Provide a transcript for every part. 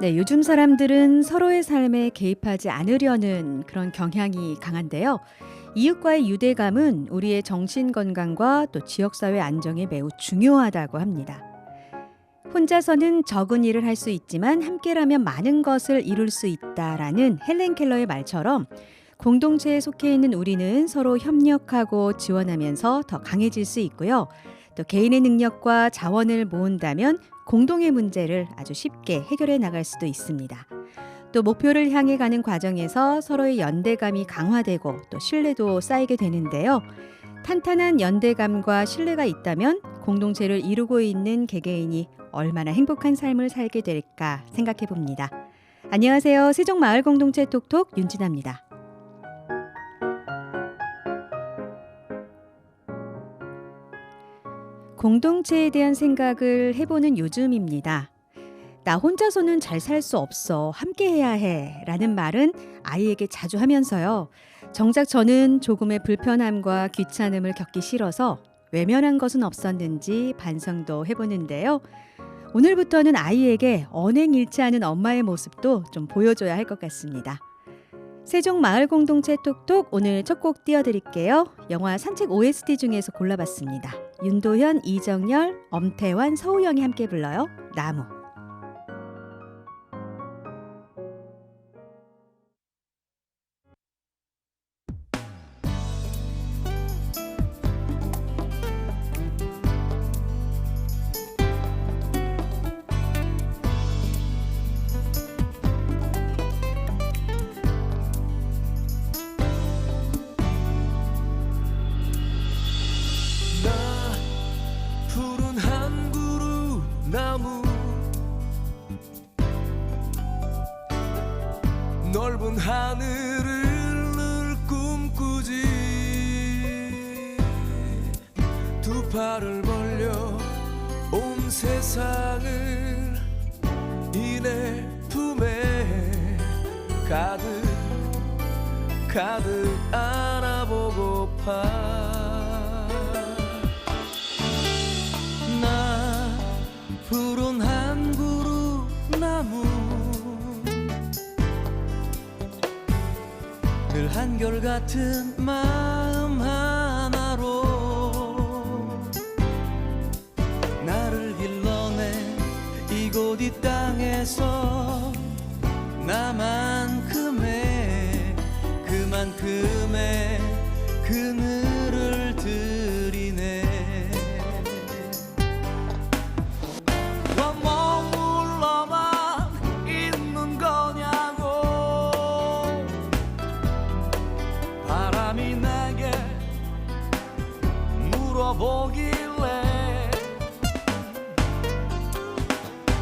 네, 요즘 사람들은 서로의 삶에 개입하지 않으려는 그런 경향이 강한데요. 이웃과의 유대감은 우리의 정신 건강과 또 지역사회 안정에 매우 중요하다고 합니다. 혼자서는 적은 일을 할 수 있지만 함께라면 많은 것을 이룰 수 있다라는 헬렌 켈러의 말처럼 공동체에 속해 있는 우리는 서로 협력하고 지원하면서 더 강해질 수 있고요. 또 개인의 능력과 자원을 모은다면 공동의 문제를 아주 쉽게 해결해 나갈 수도 있습니다. 또 목표를 향해 가는 과정에서 서로의 연대감이 강화되고 또 신뢰도 쌓이게 되는데요. 탄탄한 연대감과 신뢰가 있다면 공동체를 이루고 있는 개개인이 얼마나 행복한 삶을 살게 될까 생각해 봅니다. 안녕하세요. 세종마을공동체 톡톡 윤진아입니다. 공동체에 대한 생각을 해보는 요즘입니다. 나 혼자서는 잘 살 수 없어. 함께 해야 해. 라는 말은 아이에게 자주 하면서요. 정작 저는 조금의 불편함과 귀찮음을 겪기 싫어서 외면한 것은 없었는지 반성도 해보는데요. 오늘부터는 아이에게 언행일치하는 엄마의 모습도 좀 보여줘야 할 것 같습니다. 세종마을공동체 톡톡 오늘 첫 곡 띄워드릴게요. 영화 산책 OST 중에서 골라봤습니다. 윤도현, 이정열, 엄태환, 서우영이 함께 불러요. 나무. 푸른 한 그루 나무 넓은 하늘을 늘 꿈꾸지 두 팔을 벌려 온 세상을 이내 품에 가득 안아보고파 푸른 한 그루 나무 늘 한결같은 마음 하나로 나를 길러내 이곳 이 땅에서 그만큼의 그늘을 드리네 보길래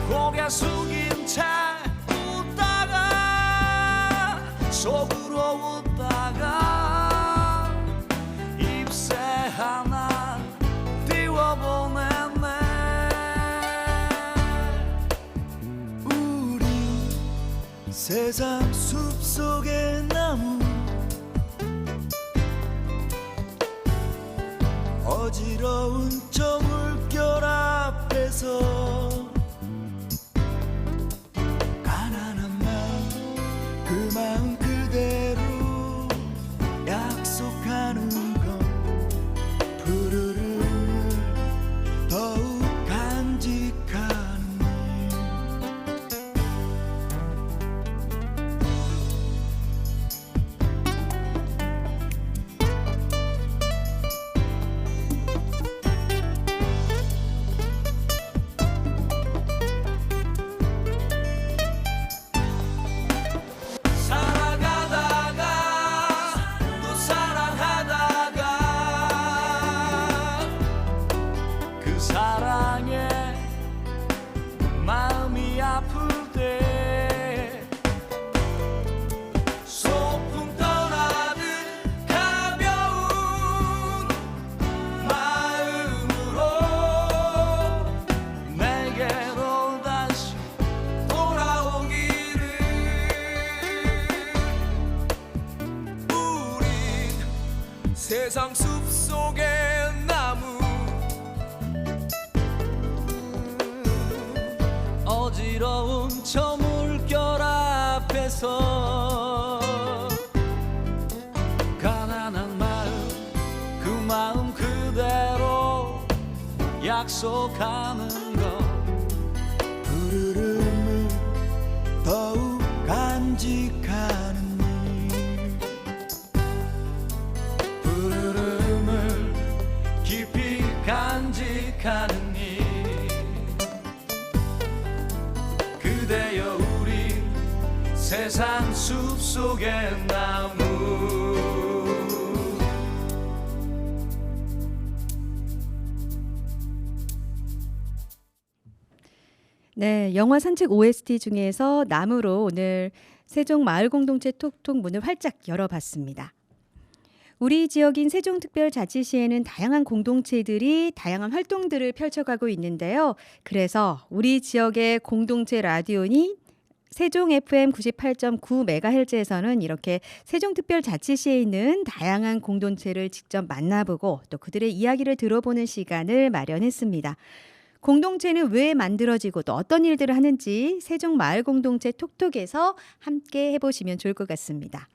고개 숙인 채 웃다가 속으로 웃다가 잎새 하나 띄워보냈네 우리 세상 숲속의 나무 어지러운 저 물결 앞에서 가난한 마음 그 마음 그대로 약속하는 건 푸르르 더욱 간직하는 살아가다가 또 사랑하다 세상 숲속의 나무 어지러운 저 물결 앞에서 가난한 마음 그 마음 그대로 약속하는 것 부르름을 더욱 간직하는 일 부르름을 깊이 간직하는 일 그대여 우리 세상 숲속의 나무 네, 영화 산책 OST 중에서 나무로 오늘 세종 마을 공동체 톡톡 문을 활짝 열어봤습니다. 우리 지역인 세종특별자치시에는 다양한 공동체들이 다양한 활동들을 펼쳐가고 있는데요. 그래서 우리 지역의 공동체 라디오니 세종 FM 98.9MHz에서는 이렇게 세종특별자치시에 있는 다양한 공동체를 직접 만나보고 또 그들의 이야기를 들어보는 시간을 마련했습니다. 공동체는 왜 만들어지고 또 어떤 일들을 하는지 세종마을공동체 톡톡에서 함께 해보시면 좋을 것 같습니다.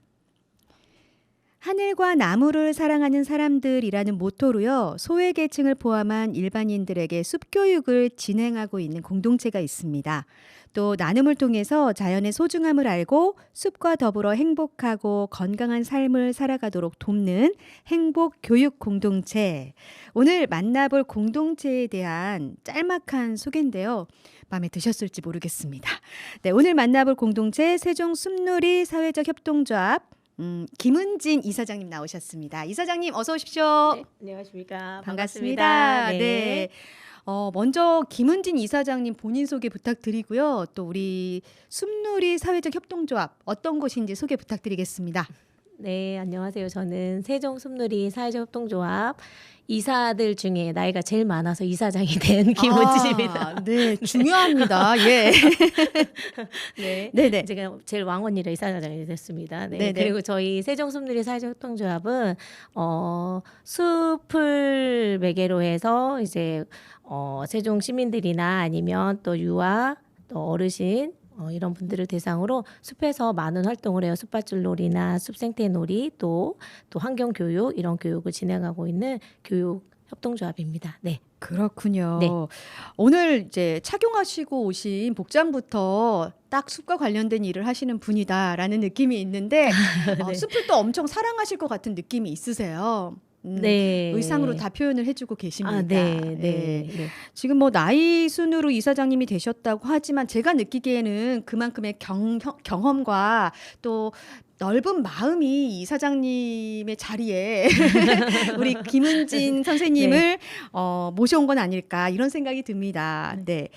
하늘과 나무를 사랑하는 사람들이라는 모토로요. 소외계층을 포함한 일반인들에게 숲교육을 진행하고 있는 공동체가 있습니다. 또 나눔을 통해서 자연의 소중함을 알고 숲과 더불어 행복하고 건강한 삶을 살아가도록 돕는 행복교육 공동체. 오늘 만나볼 공동체에 대한 짤막한 소개인데요. 마음에 드셨을지 모르겠습니다. 네, 오늘 만나볼 공동체 세종 숲놀이 사회적 협동조합 김은진 이사장님 나오셨습니다. 이사장님 어서 오십시오. 네, 안녕하십니까. 반갑습니다. 네. 네. 먼저 김은진 이사장님 본인 소개 부탁드리고요. 또 우리 숲놀이 사회적 협동조합 어떤 곳인지 소개 부탁드리겠습니다. 네, 안녕하세요. 저는 세종 숲놀이 사회적 협동조합 이사들 중에 나이가 제일 많아서 이사장이 된 김은진입니다. 네, 중요합니다. 예. 네, 네네. 제가 제일 왕언니라 이사장이 됐습니다. 네, 네네. 그리고 저희 세종 숲놀이 사회적 협동조합은 숲을 매개로 해서 이제 세종 시민들이나 아니면 또 유아 또 어르신 이런 분들을 대상으로 숲에서 많은 활동을 해요. 숲밭줄놀이나 숲생태놀이 또 환경교육 이런 교육을 진행하고 있는 교육 협동조합입니다. 네. 그렇군요. 네. 오늘 이제 착용하시고 오신 복장부터 딱 숲과 관련된 일을 하시는 분이다라는 느낌이 있는데 네. 숲을 또 엄청 사랑하실 것 같은 느낌이 있으세요. 네. 의상으로 다 표현을 해주고 계십니다. 아, 네, 예. 네, 네. 지금 뭐 나이 순으로 이사장님이 되셨다고 하지만 제가 느끼기에는 그만큼의 경험과 또 넓은 마음이 이사장님의 자리에 우리 김은진 선생님을 모셔온 건 아닐까 이런 생각이 듭니다. 네.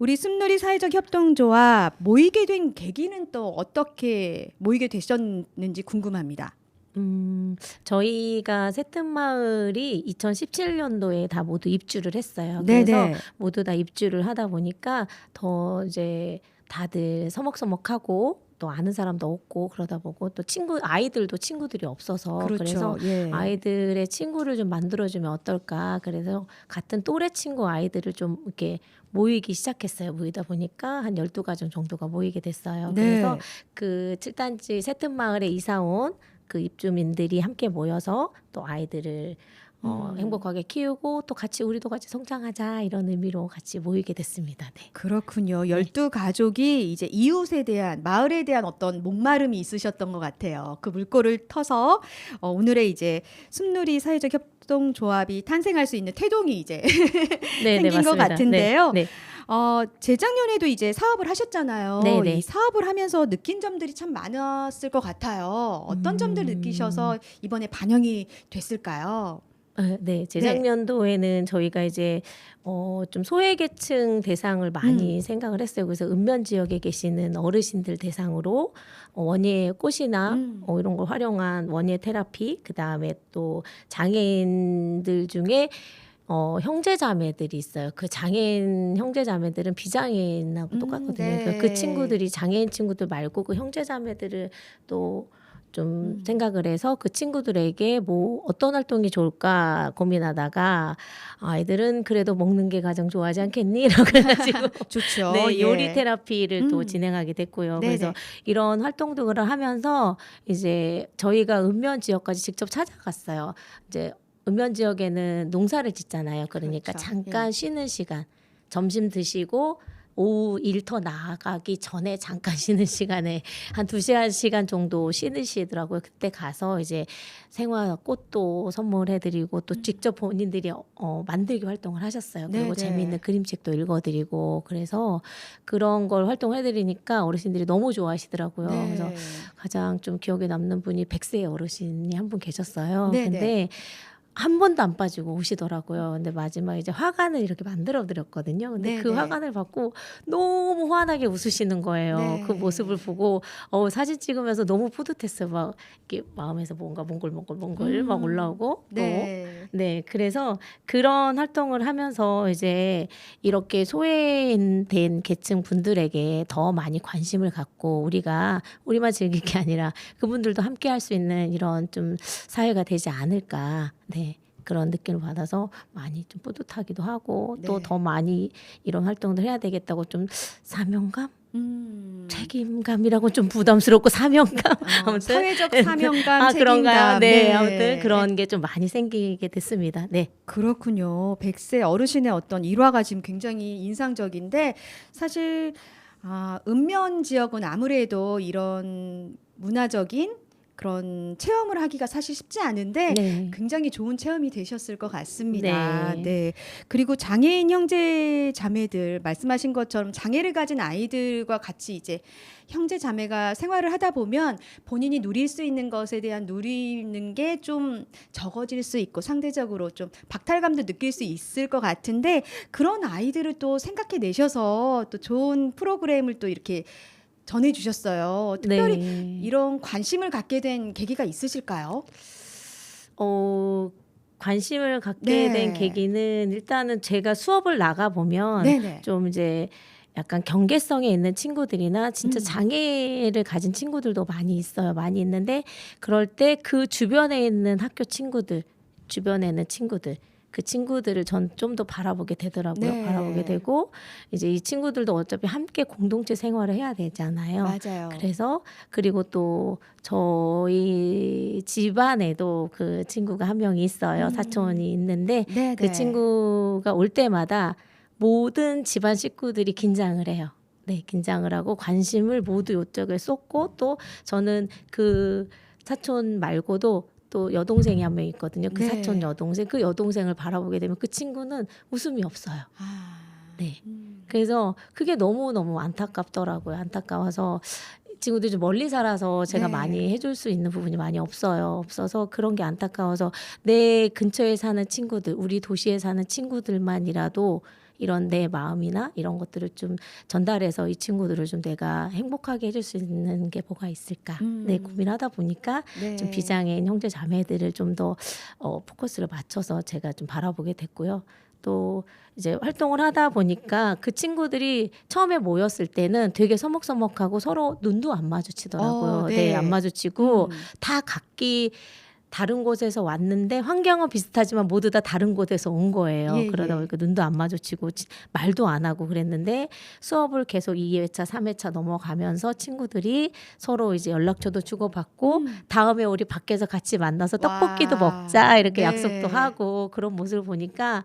우리 숲놀이 사회적 협동조합 모이게 된 계기는 또 어떻게 모이게 되셨는지 궁금합니다. 저희가 새뜸마을이 2017년도에 다 모두 입주를 했어요. 네네. 그래서 모두 다 입주를 하다 보니까 더 이제 다들 서먹서먹하고 또 아는 사람도 없고 그러다 보고 또 아이들도 친구들이 없어서 그렇죠. 그래서 예. 아이들의 친구를 좀 만들어주면 어떨까. 그래서 같은 또래 친구 아이들을 좀 이렇게 모이기 시작했어요. 모이다 보니까 한 12가정 정도가 모이게 됐어요. 네. 그래서 그 7단지 새뜸마을에 이사 온 그 입주민들이 함께 모여서 또 아이들을 행복하게 키우고 또 우리도 같이 성장하자 이런 의미로 같이 모이게 됐습니다. 네. 그렇군요. 12가족이 이제 이웃에 대한 마을에 대한 어떤 목마름이 있으셨던 것 같아요. 그 물꼬를 터서 오늘의 이제 숲놀이 사회적 협동조합이 탄생할 수 있는 태동이 이제 네, 생긴 것 맞습니다. 같은데요. 네, 네. 재작년에도 이제 사업을 하셨잖아요. 네네. 이 사업을 하면서 느낀 점들이 참 많았을 것 같아요. 어떤 점들 느끼셔서 이번에 반영이 됐을까요? 네, 재작년도에는 저희가 이제 좀 소외계층 대상을 많이 생각을 했어요. 그래서 읍면 지역에 계시는 어르신들 대상으로 원예 꽃이나 이런 걸 활용한 원예 테라피, 그 다음에 또 장애인들 중에 형제자매들이 있어요. 그 장애인 형제자매들은 비장애인하고 똑같거든요. 네. 그러니까 그 친구들이 장애인 친구들 말고 그 형제자매들을 또 좀 생각을 해서 그 친구들에게 뭐 어떤 활동이 좋을까 고민하다가 아이들은 그래도 먹는 게 가장 좋아하지 않겠니? 이라고 해가지고 좋죠. 네, 예. 요리 테라피를 또 음. 진행하게 됐고요. 네네. 그래서 이런 활동들을 하면서 이제 저희가 읍면 지역까지 직접 찾아갔어요. 이제 읍면 지역에는 농사를 짓잖아요. 그러니까 그렇죠. 잠깐 쉬는 시간, 점심 드시고 오후 일터 나가기 전에 잠깐 쉬는 시간에 한 2시간 정도 쉬시더라고요. 그때 가서 이제 생화 꽃도 선물해드리고 또 직접 본인들이 만들기 활동을 하셨어요. 그리고 네네. 재미있는 그림책도 읽어드리고 그래서 그런 걸 활동해드리니까 어르신들이 너무 좋아하시더라고요. 네. 그래서 가장 좀 기억에 남는 분이 100세 어르신이 한 분 계셨어요. 네네. 근데 한 번도 안 빠지고 오시더라고요. 근데 마지막에 이제 화관을 이렇게 만들어 드렸거든요. 근데 그 네네. 화관을 받고 너무 환하게 웃으시는 거예요. 네. 그 모습을 보고 사진 찍으면서 너무 뿌듯했어요. 막 이렇게 마음에서 뭔가 몽골몽골 막 올라오고 네. 네, 그래서 그런 활동을 하면서 이제 이렇게 소외된 계층 분들에게 더 많이 관심을 갖고 우리가 우리만 즐길 게 아니라 그분들도 함께 할 수 있는 이런 좀 사회가 되지 않을까. 네. 그런 느낌을 받아서 많이 좀 뿌듯하기도 하고 또 네. 더 많이 이런 활동들 해야 되겠다고 좀 사명감? 책임감이라고 좀 부담스럽고 사명감 아무튼 사회적 사명감, 그런가요? 책임감. 네, 아무튼 그런 게 좀 많이 생기게 됐습니다. 네. 그렇군요. 100세 어르신의 어떤 일화가 지금 굉장히 인상적인데 사실 읍면 지역은 아무래도 이런 문화적인 그런 체험을 하기가 사실 쉽지 않은데 네. 굉장히 좋은 체험이 되셨을 것 같습니다. 네. 네. 그리고 장애인 형제 자매들 말씀하신 것처럼 장애를 가진 아이들과 같이 이제 형제 자매가 생활을 하다 보면 본인이 누릴 수 있는 것에 대한 누리는 게 좀 적어질 수 있고 상대적으로 좀 박탈감도 느낄 수 있을 것 같은데 그런 아이들을 또 생각해 내셔서 또 좋은 프로그램을 또 이렇게 전해주셨어요. 특별히 네. 이런 관심을 갖게 된 계기가 있으실까요? 관심을 갖게 네. 된 계기는 일단은 제가 수업을 나가 보면 네네. 좀 이제 약간 경계성에 있는 친구들이나 진짜 장애를 가진 친구들도 많이 있어요. 많이 있는데 그럴 때 그 주변에 있는 학교 친구들, 주변에 있는 친구들 그 친구들을 전 좀 더 바라보게 되더라고요. 네. 바라보게 되고 이제 이 친구들도 어차피 함께 공동체 생활을 해야 되잖아요. 맞아요. 그래서 그리고 또 저희 집안에도 그 친구가 한 명이 있어요. 사촌이 있는데 네네. 그 친구가 올 때마다 모든 집안 식구들이 긴장을 해요. 네, 긴장을 하고 관심을 모두 이쪽에 쏟고 또 저는 그 사촌 말고도 또 여동생이 한 명 있거든요. 그 네. 사촌 여동생, 그 여동생을 바라보게 되면 그 친구는 웃음이 없어요. 네. 그래서 그게 너무너무 안타깝더라고요. 안타까워서 친구들이 좀 멀리 살아서 제가 네. 많이 해줄 수 있는 부분이 많이 없어서 그런 게 안타까워서 내 근처에 사는 친구들, 우리 도시에 사는 친구들만이라도 이런 내 마음이나 이런 것들을 좀 전달해서 이 친구들을 좀 내가 행복하게 해줄 수 있는 게 뭐가 있을까 네, 고민하다 보니까 네. 좀 비장애인 형제 자매들을 좀 더 포커스를 맞춰서 제가 좀 바라보게 됐고요. 또 이제 활동을 하다 보니까 그 친구들이 처음에 모였을 때는 되게 서먹서먹하고 서로 눈도 안 마주치더라고요. 네. 네, 안 마주치고 다 각기 다른 곳에서 왔는데 환경은 비슷하지만 모두 다 다른 곳에서 온 거예요. 예, 그러다 예. 보니까 눈도 안 마주치고 말도 안 하고 그랬는데 수업을 계속 2회차, 3회차 넘어가면서 친구들이 서로 이제 연락처도 주고받고 다음에 우리 밖에서 같이 만나서 와. 떡볶이도 먹자 이렇게 네. 약속도 하고 그런 모습을 보니까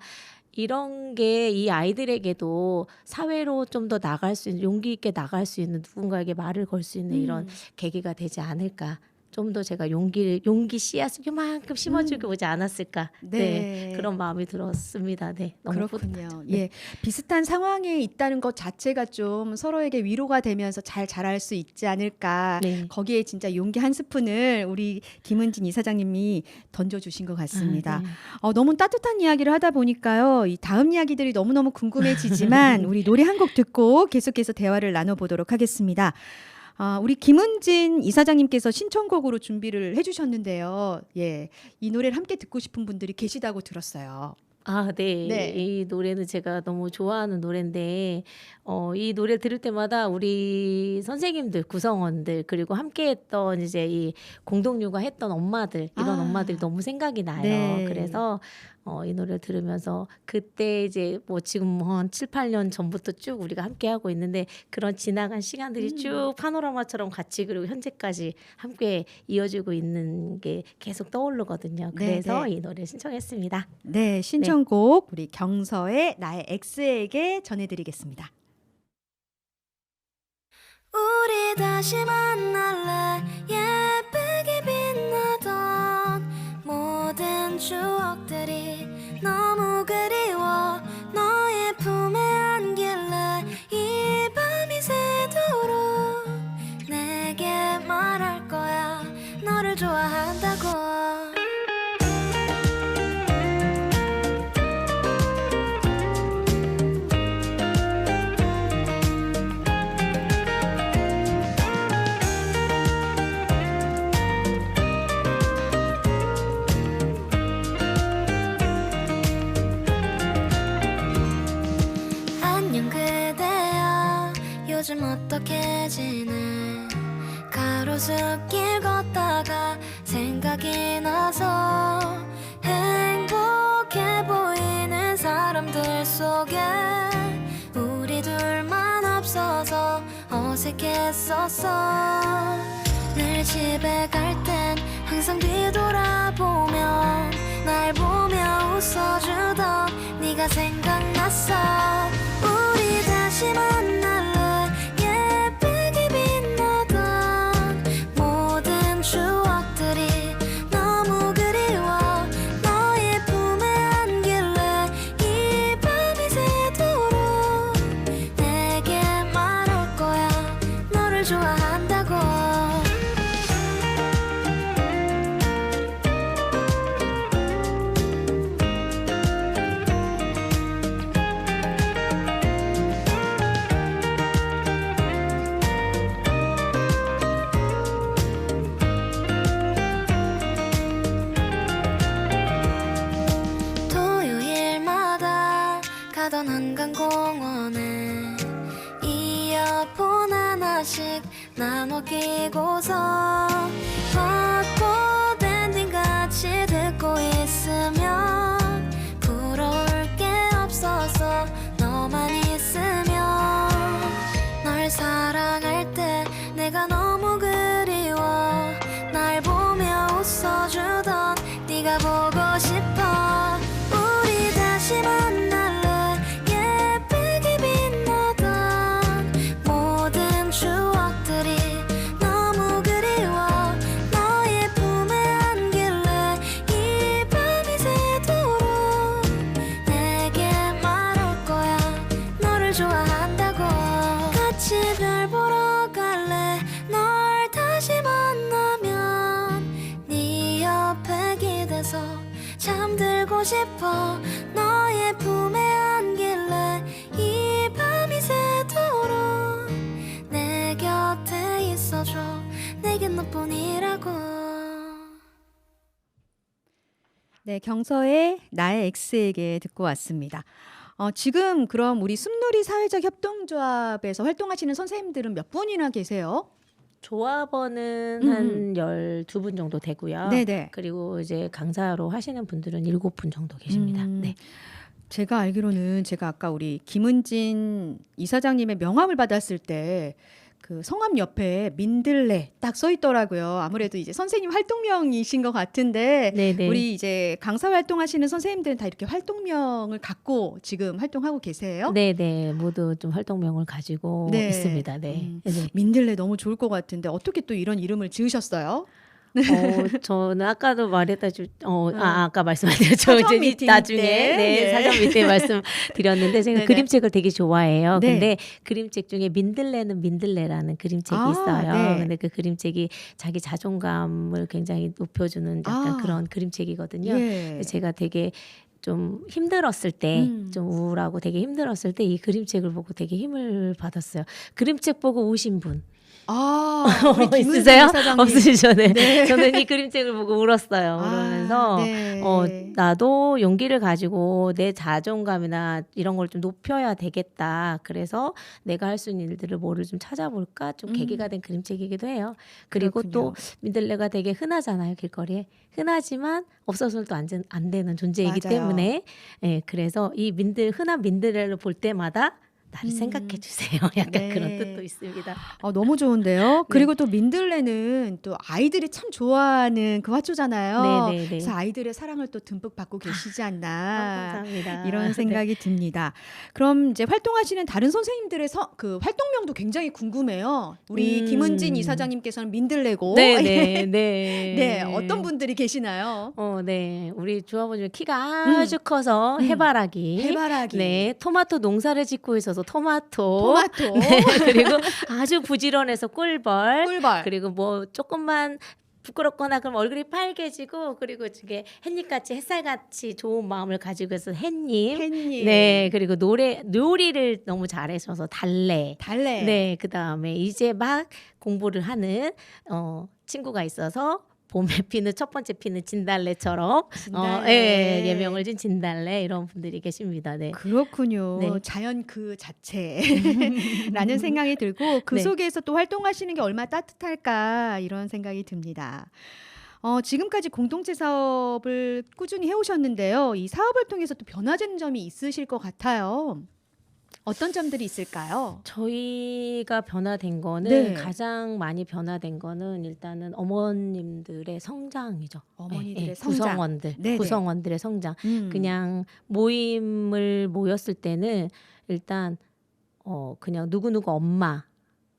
이런 게 이 아이들에게도 사회로 좀 더 나갈 수 있는 용기 있게 나갈 수 있는 누군가에게 말을 걸 수 있는 이런 계기가 되지 않을까. 좀 더 제가 용기 씨앗을 이만큼 심어주고 오지 않았을까. 네. 네. 그런 마음이 들었습니다. 네. 너무 그렇군요. 뿌듯하죠. 예, 네. 비슷한 상황에 있다는 것 자체가 좀 서로에게 위로가 되면서 잘 자랄 수 있지 않을까. 네. 거기에 진짜 용기 한 스푼을 우리 김은진 이사장님이 던져주신 것 같습니다. 네. 너무 따뜻한 이야기를 하다 보니까요. 이 다음 이야기들이 너무너무 궁금해지지만 우리 노래 한 곡 듣고 계속해서 대화를 나눠보도록 하겠습니다. 우리 김은진 이사장님께서 신청곡으로 준비를 해주셨는데요. 예, 이 노래를 함께 듣고 싶은 분들이 계시다고 들었어요. 아, 네. 네. 이 노래는 제가 너무 좋아하는 노래인데, 이 노래 들을 때마다 우리 선생님들, 구성원들, 그리고 함께했던 이제 이 공동 육아했던 엄마들, 이런 엄마들이 아. 너무 생각이 나요. 네. 그래서 이 노래를 들으면서 그때 이제 뭐 지금 한 7, 8년 전부터 쭉 우리가 함께하고 있는데 그런 지나간 시간들이 쭉 파노라마처럼 같이 그리고 현재까지 함께 이어지고 있는 게 계속 떠오르거든요. 그래서 네. 이 노래 신청했습니다. 네, 신청곡 우리 경서의 나의 X에게 전해드리겠습니다. 우리 다시 만날래 예쁘게 빛나던 모든 추억들이 너무 그리워 너의 품에 안길래 이 밤이 새도록 내게 말할 거야 너를 좋아한다고 안녕 그대야 요즘 어떻게 지내 가로수길 걷다가 생각이 나서 행복해 보이는 사람들 속에 우리 둘만 없어서 어색했었어 늘 집에 갈 땐 항상 뒤돌아보며 날 보며 웃어주던 네가 생각났어 우리 다시 만날래 예쁘게 빛나던 모든 추억들이 너무 그리워 너의 품에 안길래 이 밤이 새도록 내게 말할 거야 너를 좋아한다고 토요일마다 가던 한강공원에 이어폰 하나씩 나눠 끼고서 벚꽃 엔딩 같이 듣고 있으면 부러울 게 없어서 너만 있으면 널 사랑할 때 내가 너무 그리워 날 보며 웃어주던 네가 보고 싶어 우리 다시 만날래 예쁘게 빛나던 모든 추억들이 너무 그리워 너의 품에 안길래 이 밤이 새도록 내게 말할 거야 너를 좋아한다고 같이 별 보러 갈래 널 다시 만나면 네 옆에 기대서 잠들고 싶어 너의 품에 안길래 이 밤이 새도록 내 곁에 있어줘 내겐 너뿐이라고 네, 경서의 나의 X에게 듣고 왔습니다. 지금 그럼 우리 숲놀이 사회적 협동조합에서 활동하시는 선생님들은 몇 분이나 계세요? 조합원은 한 12분 정도 되고요. 네네. 그리고 이제 강사로 하시는 분들은 7분 정도 계십니다. 네. 제가 알기로는 제가 아까 우리 김은진 이사장님의 명함을 받았을 때 그 성함 옆에 민들레 딱 써 있더라고요. 아무래도 이제 선생님 활동명이신 것 같은데 네네. 우리 이제 강사 활동하시는 선생님들은 다 이렇게 활동명을 갖고 지금 활동하고 계세요? 네네. 모두 좀 활동명을 가지고 네. 있습니다. 네. 네. 민들레 너무 좋을 것 같은데 어떻게 또 이런 이름을 지으셨어요? 저는 아까도 말했다시피 아까 말씀 안 드렸죠. 사전 이제 미팅 나중에 때. 네, 예. 사전 미팅 말씀드렸는데 제가 네네. 그림책을 되게 좋아해요. 네. 근데 그림책 중에 민들레는 민들레라는 그림책이 있어요. 네. 근데 그 그림책이 자기 자존감을 굉장히 높여주는 약간 그런 그림책이거든요. 예. 제가 되게 좀 힘들었을 때, 좀 우울하고 되게 힘들었을 때 이 그림책을 보고 되게 힘을 받았어요. 그림책 보고 우신 분. 아, 우리 김은진 있으세요? 이사장님. 없으시죠? 네. 네. 저는 이 그림책을 보고 울었어요. 아, 그러면서 네. 나도 용기를 가지고 내 자존감이나 이런 걸 좀 높여야 되겠다. 그래서 내가 할 수 있는 일들을 뭐를 좀 찾아볼까? 좀 계기가 된 그림책이기도 해요. 그리고 또 그렇군요. 민들레가 되게 흔하잖아요. 길거리에. 흔하지만 없어서는 또 안 되는 존재이기 맞아요. 때문에 예, 그래서 이 흔한 민들레를 볼 때마다 나를 생각해 주세요. 약간 네. 그런 뜻도 있습니다. 너무 좋은데요. 그리고 또 민들레는 또 아이들이 참 좋아하는 그 화초잖아요. 네, 네, 네. 그래서 아이들의 사랑을 또 듬뿍 받고 계시지 않나. 감사합니다. 이런 생각이 듭니다. 그럼 이제 활동하시는 다른 선생님들의 그 활동명도 굉장히 궁금해요. 우리 김은진 이사장님께서는 민들레고, 네, 네, 네. 네, 어떤 분들이 계시나요? 네. 우리 조합원님 키가 아주 커서 해바라기. 해바라기. 네. 토마토 농사를 짓고 있어서 토마토. 토마토. 네. 그리고 아주 부지런해서 꿀벌. 꿀벌. 그리고 뭐 조금만 부끄럽거나 그럼 얼굴이 빨개지고 그리고 이게 햇잎같이 햇살같이 좋은 마음을 가지고 있어 햇님. 햇님. 네. 그리고 요리를 너무 잘하셔서 달래. 달래. 네. 그다음에 이제 막 공부를 하는 친구가 있어서 봄에 피는 첫 번째 피는 진달래처럼 진달래. 예명을 진 진달래 이런 분들이 계십니다. 네. 그렇군요. 네. 자연 그 자체라는 생각이 들고 그 네. 속에서 또 활동하시는 게 얼마나 따뜻할까 이런 생각이 듭니다. 지금까지 공동체 사업을 꾸준히 해오셨는데요. 이 사업을 통해서 또 변화된 점이 있으실 것 같아요. 어떤 점들이 있을까요? 저희가 변화된 거는 네. 가장 많이 변화된 거는 일단은 어머님들의 성장이죠. 어머니들의 성장. 구성원들, 네네. 구성원들의 성장. 음. 그냥 모임을 모였을 때는 일단 그냥 누구누구 엄마,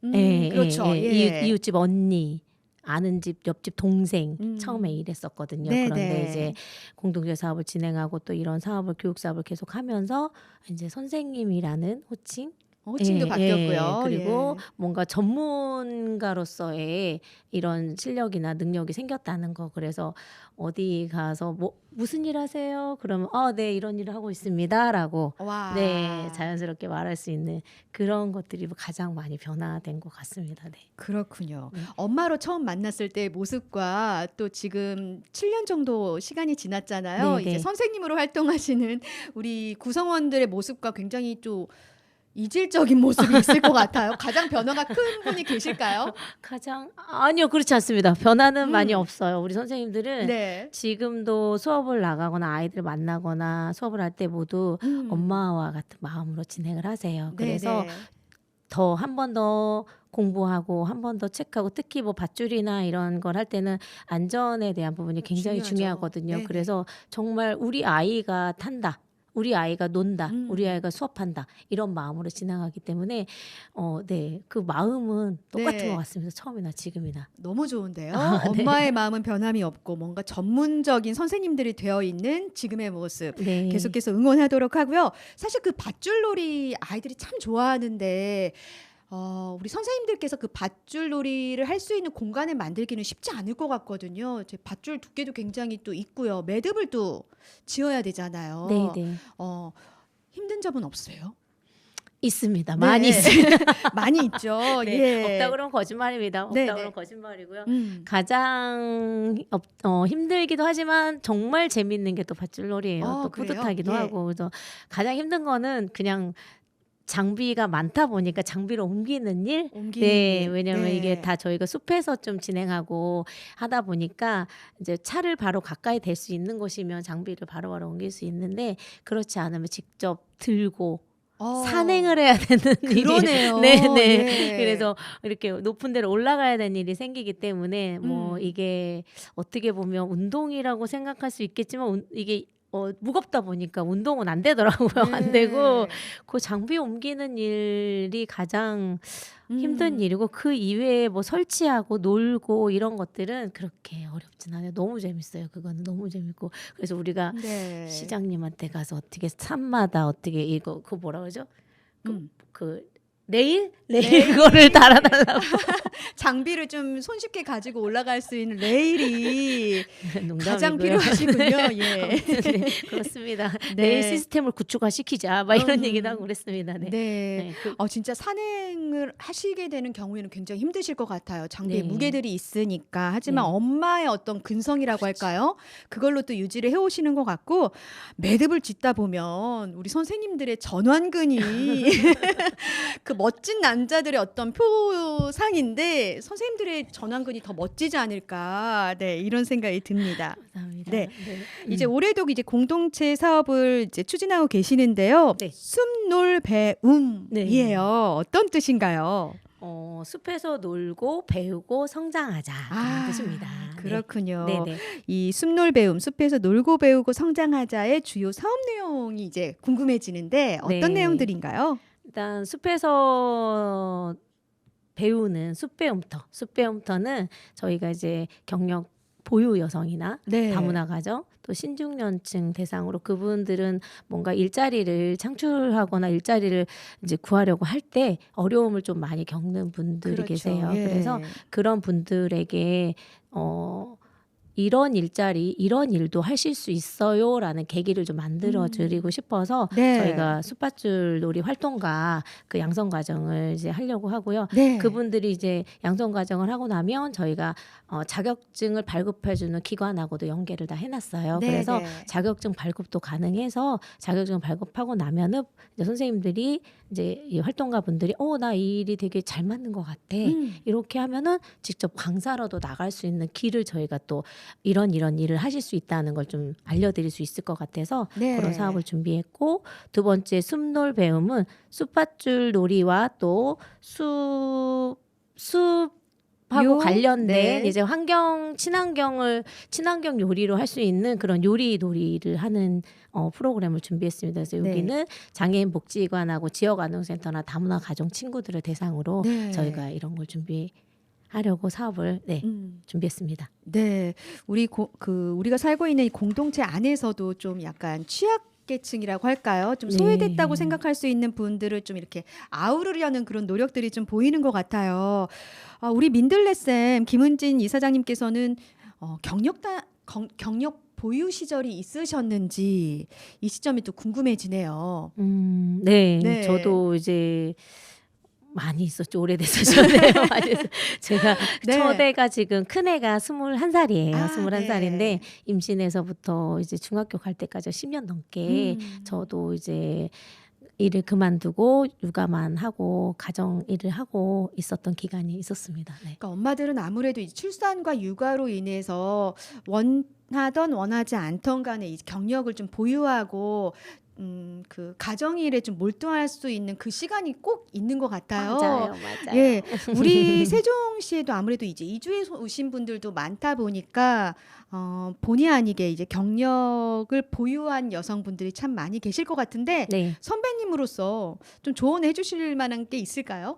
그렇죠. 예. 이웃집 언니, 아는 집, 옆집 동생 음. 처음에 이랬었거든요. 네네. 그런데 이제 공동체 사업을 진행하고 또 이런 사업을 교육 사업을 계속하면서 이제 선생님이라는 호칭 호칭도 바뀌었고요. 그리고 예. 뭔가 전문가로서의 이런 실력이나 능력이 생겼다는 거. 그래서 어디 가서 뭐 무슨 일 하세요? 그러면 네 이런 일을 하고 있습니다라고 와. 네 자연스럽게 말할 수 있는 그런 것들이 가장 많이 변화된 것 같습니다. 네. 그렇군요. 엄마로 처음 만났을 때의 모습과 또 지금 7년 정도 시간이 지났잖아요. 네, 이제 네. 선생님으로 활동하시는 우리 구성원들의 모습과 굉장히 좀 이질적인 모습이 있을 것 같아요. 가장 변화가 큰 분이 계실까요? 아니요 그렇지 않습니다. 변화는 많이 없어요. 우리 선생님들은 네. 지금도 수업을 나가거나 아이들 만나거나 수업을 할 때 모두 엄마와 같은 마음으로 진행을 하세요. 그래서 네네. 더 한 번 더 공부하고 한 번 더 체크하고 특히 뭐 밧줄이나 이런 걸 할 때는 안전에 대한 부분이 굉장히 중요하죠. 중요하거든요. 네네. 그래서 정말 우리 아이가 탄다. 우리 아이가 논다. 우리 아이가 수업한다. 이런 마음으로 진행하기 때문에 네. 그 마음은 똑같은 네. 것 같습니다. 처음이나 지금이나. 너무 좋은데요. 네. 엄마의 마음은 변함이 없고 뭔가 전문적인 선생님들이 되어 있는 지금의 모습 네. 계속해서 응원하도록 하고요. 사실 그 밧줄놀이 아이들이 참 좋아하는데 우리 선생님들께서 그 밧줄놀이를 할 수 있는 공간을 만들기는 쉽지 않을 것 같거든요. 제 밧줄 두께도 굉장히 또 있고요. 매듭을 또 지어야 되잖아요. 네, 네. 힘든 점은 없어요? 있습니다. 네. 많이 있습니다. 많이 있죠. 네. 예. 없다 그러면 거짓말입니다. 없다 네, 네. 그러면 거짓말이고요. 음. 가장 힘들기도 하지만 정말 재밌는 게 또 밧줄놀이예요. 또 그래요? 뿌듯하기도 예. 하고. 그래서 가장 힘든 거는 그냥 장비가 많다 보니까 장비를 옮기는 일. 옮기는 네, 일. 왜냐면 네. 이게 다 저희가 숲에서 좀 진행하고 하다 보니까 이제 차를 바로 가까이 댈 수 있는 곳이면 장비를 바로바로 옮길 수 있는데 그렇지 않으면 직접 들고 산행을 해야 되는 그러네요. 일이 네네. 예. 그래서 이렇게 높은 데로 올라가야 되는 일이 생기기 때문에 뭐 이게 어떻게 보면 운동이라고 생각할 수 있겠지만 이게 무겁다 보니까 운동은 안 되더라고요. 안 되고 그 장비 옮기는 일이 가장 힘든 일이고 그 이외에 뭐 설치하고 놀고 이런 것들은 그렇게 어렵진 않아요. 너무 재밌어요. 그거는 너무 재밌고 그래서 우리가 네. 시장님한테 가서 어떻게 산마다 어떻게 이거 그 뭐라 그러죠? 그 레일 그거를 달아달라고. 장비를 좀 손쉽게 가지고 올라갈 수 있는 레일이 가장 농담이고요. 필요하시군요. 예. 네, 그렇습니다. 네. 레일 시스템을 구축화시키자 막 이런 음. 얘기도 하고 그랬습니다. 네. 네. 네, 진짜 산행을 하시게 되는 경우에는 굉장히 힘드실 것 같아요. 장비에 네. 무게들이 있으니까. 하지만 네. 엄마의 어떤 근성이라고 할까요? 그걸로 또 유지를 해오시는 것 같고 매듭을 짓다 보면 우리 선생님들의 전완근이 그 멋진 남자들의 어떤 표상인데 선생님들의 전완근이 더 멋지지 않을까. 네, 이런 생각이 듭니다. 감사합니다. 네. 이제 올해도 이제 공동체 사업을 이제 추진하고 계시는데요. 네. 숲놀 배움이에요. 어떤 뜻인가요? 숲에서 놀고 배우고 성장하자 그런 뜻입니다. 그렇군요. 네. 네. 이 숲놀 배움, 숲에서 놀고 배우고 성장하자의 주요 사업 내용이 이제 궁금해지는데 어떤 네. 내용들인가요? 일단 숲에서 배우는 숲배움터는 저희가 이제 경력 보유 여성이나 네. 다문화 가정 또 신중년층 대상으로 그분들은 뭔가 일자리를 창출하거나 일자리를 이제 구하려고 할 때 어려움을 좀 많이 겪는 분들이 그렇죠. 계세요. 예. 그래서 그런 분들에게 이런 일자리, 이런 일도 하실 수 있어요라는 계기를 좀 만들어 드리고 싶어서 네. 저희가 숲밧줄 놀이 활동가 그 양성 과정을 이제 하려고 하고요. 네. 그분들이 이제 양성 과정을 하고 나면 저희가 자격증을 발급해주는 기관하고도 연계를 다 해놨어요. 네, 그래서 네. 자격증 발급도 가능해서 자격증 발급하고 나면은 이제 선생님들이 이제 이 활동가 분들이 나 이 일이 되게 잘 맞는 것 같아. 이렇게 하면은 직접 강사로도 나갈 수 있는 길을 저희가 또 이런 일을 하실 수 있다는 걸 좀 알려드릴 수 있을 것 같아서 네. 그런 사업을 준비했고 두 번째 숲놀 배움은 숲밧줄 놀이와 또 숲하고 관련된 네. 이제 친환경 요리로 할 수 있는 그런 요리 놀이를 하는 프로그램을 준비했습니다. 그래서 네. 여기는 장애인 복지관하고 지역아동센터나 다문화 가정 친구들을 대상으로 네. 저희가 이런 걸 준비하려고 사업을 준비했습니다. 네, 우리가 살고 있는 이 공동체 안에서도 좀 약간 취약계층이라고 할까요? 좀 네. 소외됐다고 생각할 수 있는 분들을 좀 이렇게 아우르려는 그런 노력들이 좀 보이는 것 같아요. 우리 민들레 쌤 김은진 이사장님께서는 경력 보유 시절이 있으셨는지 이 시점이 또 궁금해지네요. 네, 네. 저도 이제 많이 있었죠. 오래됐었죠. 네, 많이 있었어요. 제가 네. 첫애가 지금 큰애가 21살이에요. 아, 21살인데 네. 임신해서부터 이제 중학교 갈 때까지 10년 넘게 음. 저도 이제 일을 그만두고 육아만 하고 가정 일을 하고 있었던 기간이 있었습니다. 네. 그러니까 엄마들은 아무래도 이 출산과 육아로 인해서 원하던 원하지 않던 간에 이 경력을 좀 보유하고 그 가정일에 좀 몰두할 수 있는 그 시간이 꼭 있는 것 같아요. 맞아요. 예, 우리 세종시에도 아무래도 이제 이주해 오신 분들도 많다 보니까 본의 아니게 이제 경력을 보유한 여성분들이 참 많이 계실 것 같은데 네. 선배님으로서 좀 조언해 주실 만한 게 있을까요?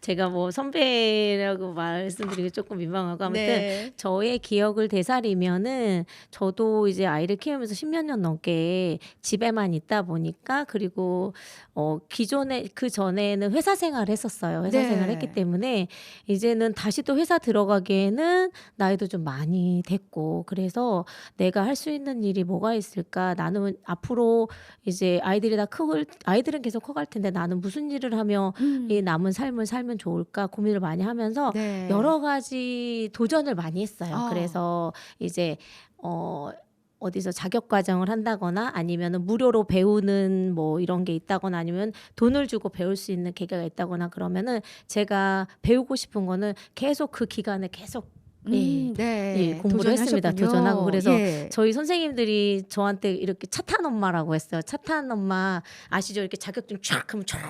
제가 뭐 선배라고 말씀드리기 조금 민망하고 아무튼 네. 저의 기억을 되살리면은 저도 이제 아이를 키우면서 10몇 년 넘게 집에만 있다 보니까 그리고 기존에 그 전에는 회사 생활을 했었어요. 회사 네. 생활을 했기 때문에 이제는 다시 또 회사 들어가기에는 나이도 좀 많이 됐고 그래서 내가 할 수 있는 일이 뭐가 있을까? 나는 앞으로 이제 아이들은 계속 커갈 텐데 나는 무슨 일을 하며 이 남은 삶을 살면 좋을까 고민을 많이 하면서 네. 여러 가지 도전을 많이 했어요. 어. 그래서 이제 어디서 자격 과정을 한다거나 아니면은 무료로 배우는 뭐 이런 게 있다거나 아니면 돈을 주고 배울 수 있는 계기가 있다거나 그러면은 제가 배우고 싶은 거는 계속 그 기간에 계속 네. 예, 공부를 했습니다. 도전하셨군요. 도전하고 그래서 예. 저희 선생님들이 저한테 이렇게 차 탄 엄마라고 했어요. 차 탄 엄마 아시죠? 이렇게 자격증 쫙 하면 쫙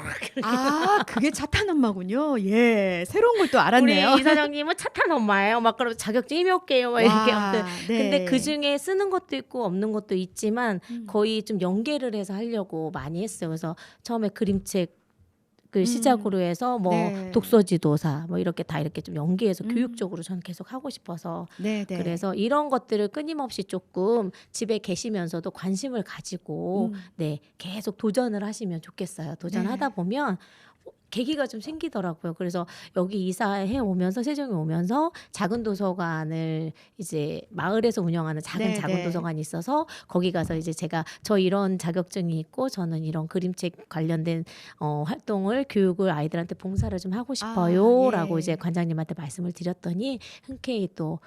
그게 차탄 엄마군요. 예, 새로운 걸 또 알았네요. 우리 이사장님은 차 탄 엄마예요. 막 그러면 자격증 몇 개요. 막 이렇게 와, 아무튼 네. 근데 그 중에 쓰는 것도 있고 없는 것도 있지만 거의 좀 연계를 해서 하려고 많이 했어요. 그래서 처음에 그림책 시작으로 해서 뭐 네. 독서지도사 뭐 이렇게 다 이렇게 좀 연계해서 음. 교육적으로 저는 계속 하고 싶어서 네, 네. 그래서 이런 것들을 끊임없이 조금 집에 계시면서도 관심을 가지고 네 계속 도전을 하시면 좋겠어요. 도전하다 네. 보면 계기가 좀 생기더라고요. 그래서 여기 이사해 오면서 세종에 오면서 작은 도서관을 이제 마을에서 운영하는 작은 네, 네. 도서관이 있어서 거기 가서 이제 제가 저 이런 자격증이 있고 저는 이런 그림책 관련된 활동을 교육을 아이들한테 봉사를 좀 하고 싶어요라고 예. 이제 관장님한테 말씀을 드렸더니 흔쾌히 또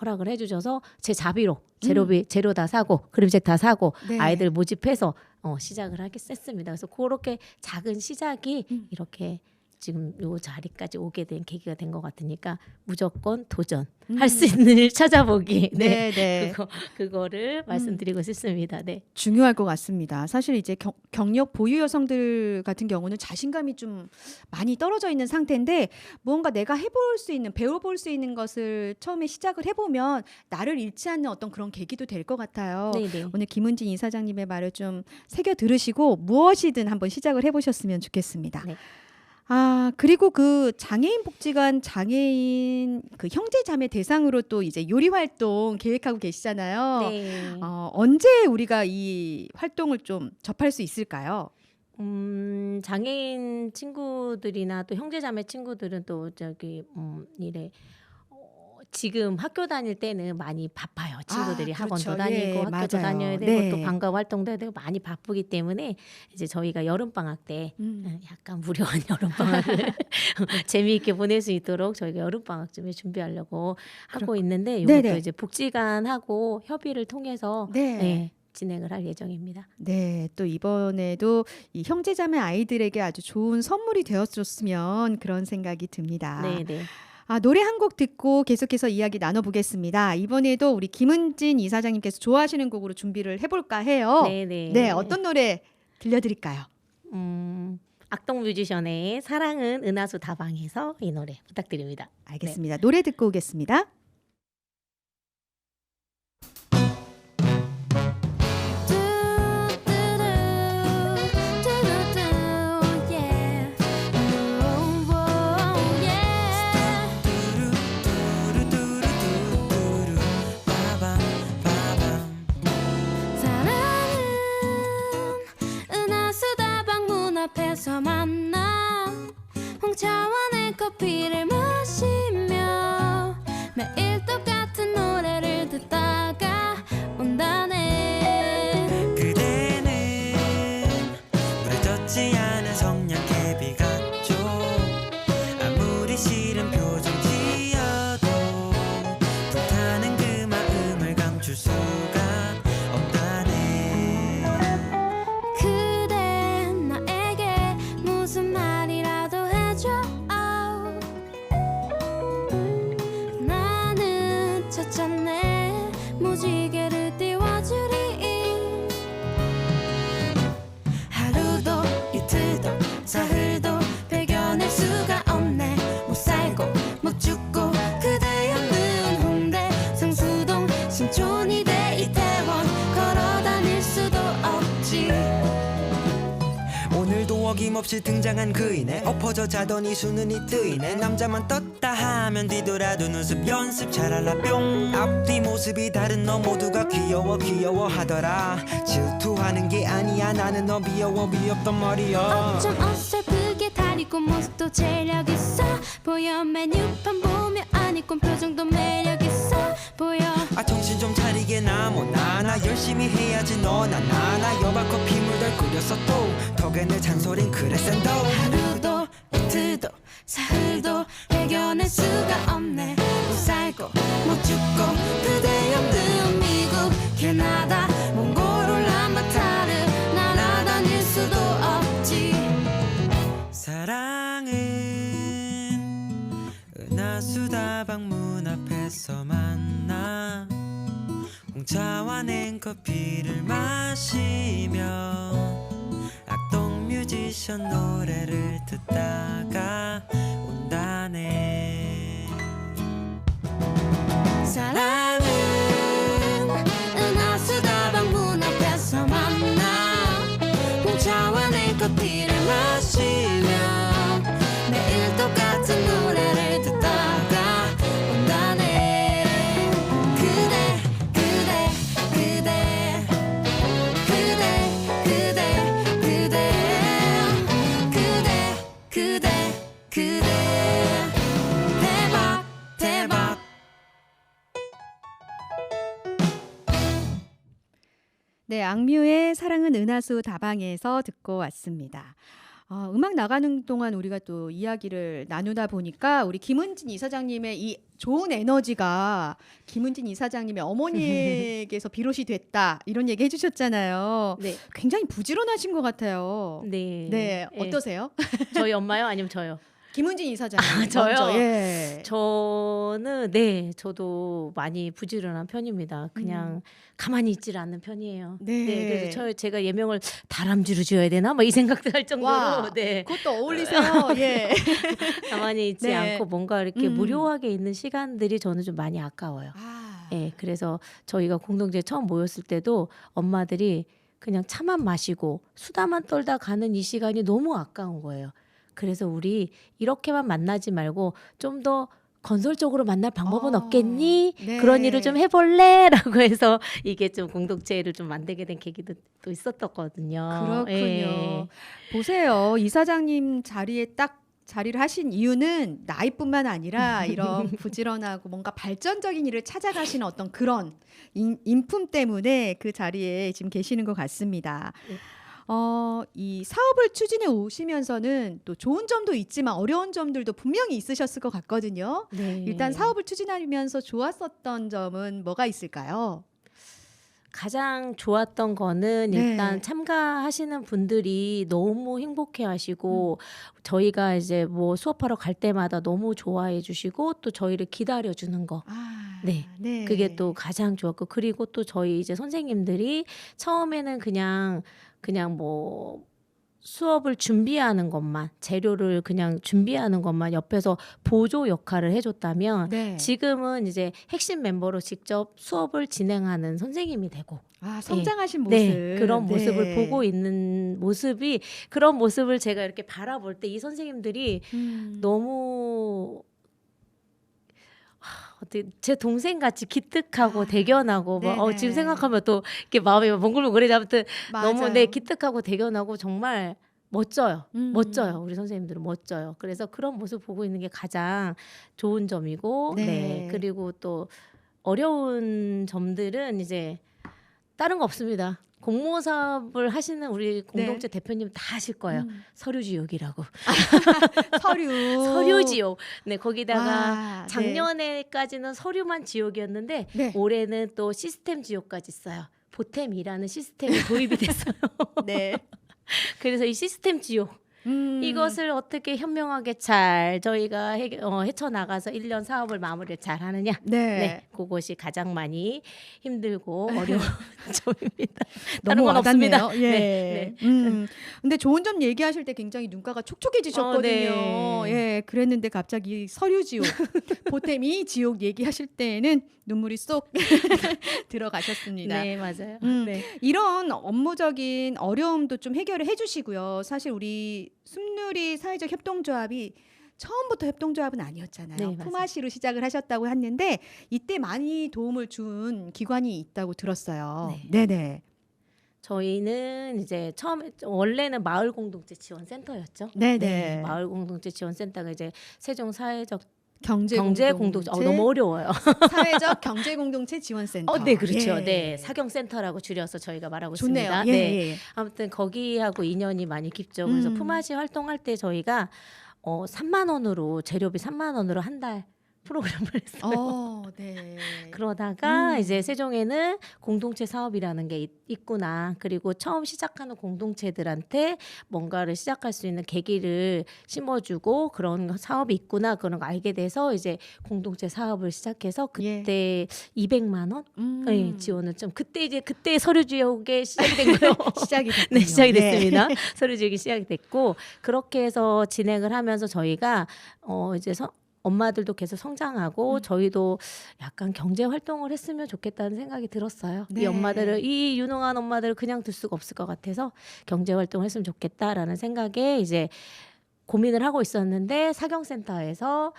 허락을 해주셔서 제 자비로 재료 다 사고 그림책 다 사고 네. 아이들 모집해서 시작을 했습니다. 그래서 그렇게 작은 시작이 이렇게 지금 요 자리까지 오게 된 계기가 된 것 같으니까 무조건 도전할 수 있는 일 찾아보기. 네, 네. 그거를 말씀드리고 싶습니다. 네. 중요할 것 같습니다. 사실 이제 경력 보유 여성들 같은 경우는 자신감이 좀 많이 떨어져 있는 상태인데 무언가 내가 해볼 수 있는 배워볼 수 있는 것을 처음에 시작을 해보면 나를 잃지 않는 어떤 그런 계기도 될 것 같아요. 네네. 오늘 김은진 이사장님의 말을 좀 새겨 들으시고 무엇이든 한번 시작을 해보셨으면 좋겠습니다. 네. 그리고 그 장애인 복지관 장애인 그 형제자매 대상으로 또 이제 요리 활동 계획하고 계시잖아요. 네. 언제 우리가 이 활동을 좀 접할 수 있을까요? 장애인 친구들이나 또 형제자매 친구들은 또 저기 이래 지금 학교 다닐 때는 많이 바빠요. 친구들이 학원도 그렇죠. 다니고 예, 학교도 맞아요. 다녀야 되고 네. 또 방과 활동도 해야 되고 많이 바쁘기 때문에 이제 저희가 여름 방학 때 약간 무료한 여름 방학을 재미있게 보낼 수 있도록 저희가 여름 방학쯤에 준비하려고 하고 있는데 이것도 네네. 이제 복지관하고 협의를 통해서 네. 진행을 할 예정입니다. 네, 또 이번에도 이 형제자매 아이들에게 아주 좋은 선물이 되었으면 그런 생각이 듭니다. 네, 네. 노래 한 곡 듣고 계속해서 이야기 나눠보겠습니다. 이번에도 우리 김은진 이사장님께서 좋아하시는 곡으로 준비를 해볼까 해요. 네, 네. 네, 어떤 노래 들려드릴까요? 악동 뮤지션의 사랑은 은하수 다방에서 이 노래 부탁드립니다. 알겠습니다. 노래 듣고 오겠습니다. 앞에서 만나 홍차원의 커피를 마시며 매일 똑같은 노래를 듣다가 온다네. 그대는 무뎌졌지 않은 성냥 개비 같죠. 아무리 싫은 표정 지어도 불타는 그 마음을 감출 수가 없다네. 그대 나에게 무슨 말이라도 해줘. 나는 첫잔에 무지개를 띄워주리. 하루도 이틀도 사흘도 배겨낼 수가 없네. 못 살고 못 죽고 그대 없는 홍대 성수동 신촌이 돼 이태원 걸어다닐 수도 없지. 오늘도 어김없이 등장한 그이네. 엎어져 자더니 수는이 뜨이네. 남자만 떴다 하면 뒤돌아도 눈썹 연습 잘할라 뿅. 앞뒤 모습이 다른 너 모두가 귀여워 귀여워하더라. 질투하는 게 아니야. 나는 너 미워워 미웠단 말이야. 어쩜 어설프게 다리고 모습도 재력 있어 보여. 메뉴판 보며 안 입고 표정도 매력 있어 보여. 정신 좀 차리게 나나 열심히 해야지 너나 여바 커피 물들 끓였어 또 덕에 내 잔소린 그래 센도. 하루도 이틀도 사흘도 배겨낼 수가 없네. 못 살고 못 죽고 그대 없는 미국 캐나다 몽골 울란바타르 날아다닐 수도 없지. 사랑은 은하수 다방 문 앞에서 만나 홍차와 냉커피를 마시며 악동 뮤지션 노래를 듣다가 온다네. 사랑은 은하수 다방 문 앞에서 만나 홍차와 냉커피를 마시며 네, 악뮤의 사랑은 은하수 다방에서 듣고 왔습니다. 음악 나가는 동안 우리가 또 이야기를 나누다 보니까 우리 김은진 이사장님의 이 좋은 에너지가 김은진 이사장님의 어머니에게서 비롯이 됐다 이런 얘기 해주셨잖아요. 네. 굉장히 부지런하신 것 같아요. 네. 네, 예. 어떠세요? 저희 엄마요? 아니면 저요? 김은진 이사장님. 저요? 먼저, 예. 저는 네, 저도 많이 부지런한 편입니다. 그냥 가만히 있질 않는 편이에요. 네. 그래서 제가 예명을 다람쥐로 지어야 되나? 뭐 이 생각도 할 정도로 와, 네. 그것도 어울리세요. 예. 가만히 있지 네. 않고 뭔가 이렇게 음. 무료하게 있는 시간들이 저는 좀 많이 아까워요. 아, 예, 그래서 저희가 공동체에 처음 모였을 때도 엄마들이 그냥 차만 마시고 수다만 떨다 가는 이 시간이 너무 아까운 거예요. 그래서 우리 이렇게만 만나지 말고 좀 더 건설적으로 만날 방법은 없겠니? 네. 그런 일을 좀 해볼래? 라고 해서 이게 좀 공동체를 좀 만들게 된 계기도 또 있었거든요. 그렇군요. 예. 보세요. 이사장님 자리에 딱 자리를 하신 이유는 나이뿐만 아니라 이런 부지런하고 뭔가 발전적인 일을 찾아가시는 어떤 그런 인품 때문에 그 자리에 지금 계시는 것 같습니다. 네. 이 사업을 추진해 오시면서는 또 좋은 점도 있지만 어려운 점들도 분명히 있으셨을 것 같거든요. 네. 일단 사업을 추진하면서 좋았었던 점은 뭐가 있을까요? 가장 좋았던 거는 네. 일단 참가하시는 분들이 너무 행복해하시고 저희가 이제 뭐 수업하러 갈 때마다 너무 좋아해 주시고 또 저희를 기다려 주는 거. 아, 네. 네. 그게 또 가장 좋았고 그리고 또 저희 이제 선생님들이 처음에는 그냥 뭐 수업을 준비하는 것만 재료를 그냥 준비하는 것만 옆에서 보조 역할을 해줬다면 네. 지금은 이제 핵심 멤버로 직접 수업을 진행하는 선생님이 되고 아, 성장하신 모습. 네, 그런 모습을 네. 보고 있는 모습이 그런 모습을 제가 이렇게 바라볼 때 이 선생님들이 너무 어떻게 제 동생 같이 기특하고 대견하고 막, 네네. 지금 생각하면 또 이렇게 마음이 몽글몽글해져. 아무튼 너무 맞아요. 네 기특하고 대견하고 정말 멋져요. 음. 멋져요. 우리 선생님들은 멋져요. 그래서 그런 모습 보고 있는 게 가장 좋은 점이고 네. 네. 그리고 또 어려운 점들은 이제 다른 거 없습니다. 공모 사업을 하시는 우리 공동체 대표님 다 아실 거예요. 서류 지옥이라고. 서류 지옥. 네, 거기다가 와, 작년에까지는 서류만 지옥이었는데 네. 올해는 또 시스템 지옥까지 있어요. 보템이라는 시스템이 도입이 됐어요. 네. 그래서 이 시스템 지옥 이것을 어떻게 현명하게 잘 저희가 헤쳐나가서 1년 사업을 마무리를 잘 하느냐. 네. 네, 그것이 가장 많이 힘들고 어려운 점입니다. 다른 너무 건 없습니다. 와닿네요. 예. 네, 근데 좋은 점 얘기하실 때 굉장히 눈가가 촉촉해지셨거든요. 네. 예. 그랬는데 갑자기 서류 지옥, 보탬이 지옥 얘기하실 때는 눈물이 쏙 들어가셨습니다. 네, 맞아요. 네. 이런 업무적인 어려움도 좀 해결을 해주시고요. 사실 우리 숲누리 사회적 협동조합이 처음부터 협동조합은 아니었잖아요. 네, 맞아요. 품앗이로 시작을 하셨다고 했는데 이때 많이 도움을 준 기관이 있다고 들었어요. 네. 네네. 저희는 이제 처음에 원래는 마을 공동체 지원 센터였죠. 네네. 마을 공동체 지원 센터가 이제 세종 사회적 경제 공동체 너무 어려워요. 사회적 경제 공동체 지원센터. 네, 그렇죠. 예. 네, 사경센터라고 줄여서 저희가 말하고 좋네요. 있습니다. 예, 네, 예. 아무튼 거기하고 인연이 많이 깊죠. 그래서 품앗이 활동할 때 저희가 3만 원으로 재료비 3만 원으로 한 달 프로그램을 했어요. 네. 그러다가 이제 세종에는 공동체 사업이라는 게 있구나. 그리고 처음 시작하는 공동체들한테 뭔가를 시작할 수 있는 계기를 심어주고 그런 사업이 있구나. 그런 거 알게 돼서 이제 공동체 사업을 시작해서 그때 200만 원 네, 지원을 좀 그때 서류 지옥에 시작이 된 거예요. 시작이 됐군요. 네, 시작이 네. 됐습니다. 서류 지옥이 시작이 됐고 그렇게 해서 진행을 하면서 저희가 이제 엄마들도 계속 성장하고 저희도 약간 경제 활동을 했으면 좋겠다는 생각이 들었어요. 네. 이 유능한 엄마들을 그냥 둘 수가 없을 것 같아서 경제 활동을 했으면 좋겠다라는 생각에 이제 고민을 하고 있었는데 사경센터에서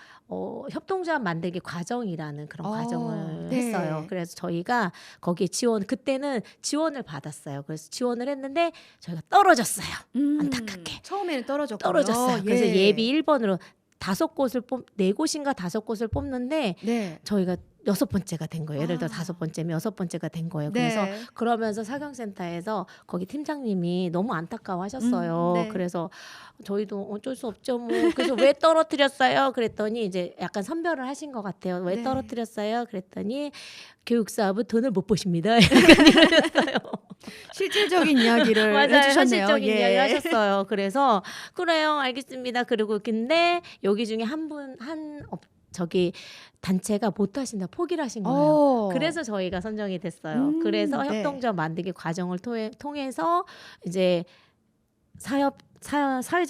협동조합 만들기 과정이라는 그런 과정을 네. 했어요. 그래서 저희가 거기에 그때는 지원을 받았어요. 그래서 지원을 했는데 저희가 떨어졌어요. 안타깝게. 처음에는 떨어졌어요. 그래서 예비 1번으로 4곳인가 5곳을 뽑는데 네. 저희가 6번째가 된 거예요. 예를 들어 아. 5번째면 6번째가 된 거예요. 네. 그래서 그러면서 사경센터에서 거기 팀장님이 너무 안타까워하셨어요. 네. 그래서 저희도 어쩔 수 없죠. 뭐 그래서 왜 떨어뜨렸어요? 그랬더니 이제 약간 선별을 하신 것 같아요. 왜 네. 떨어뜨렸어요? 그랬더니 교육사업은 돈을 못 보십니다. 약간 이러셨어요. 실질적인 이야기를 맞아요. 해주셨네요. 현실적인 예. 이야기 하셨어요. 그래서 그래요, 알겠습니다. 그리고 근데 여기 중에 저기 단체가 못 하신다, 포기를 하신 거예요. 어. 그래서 저희가 선정이 됐어요. 그래서 네. 협동조합 만들기 과정을 통해서 이제 사회적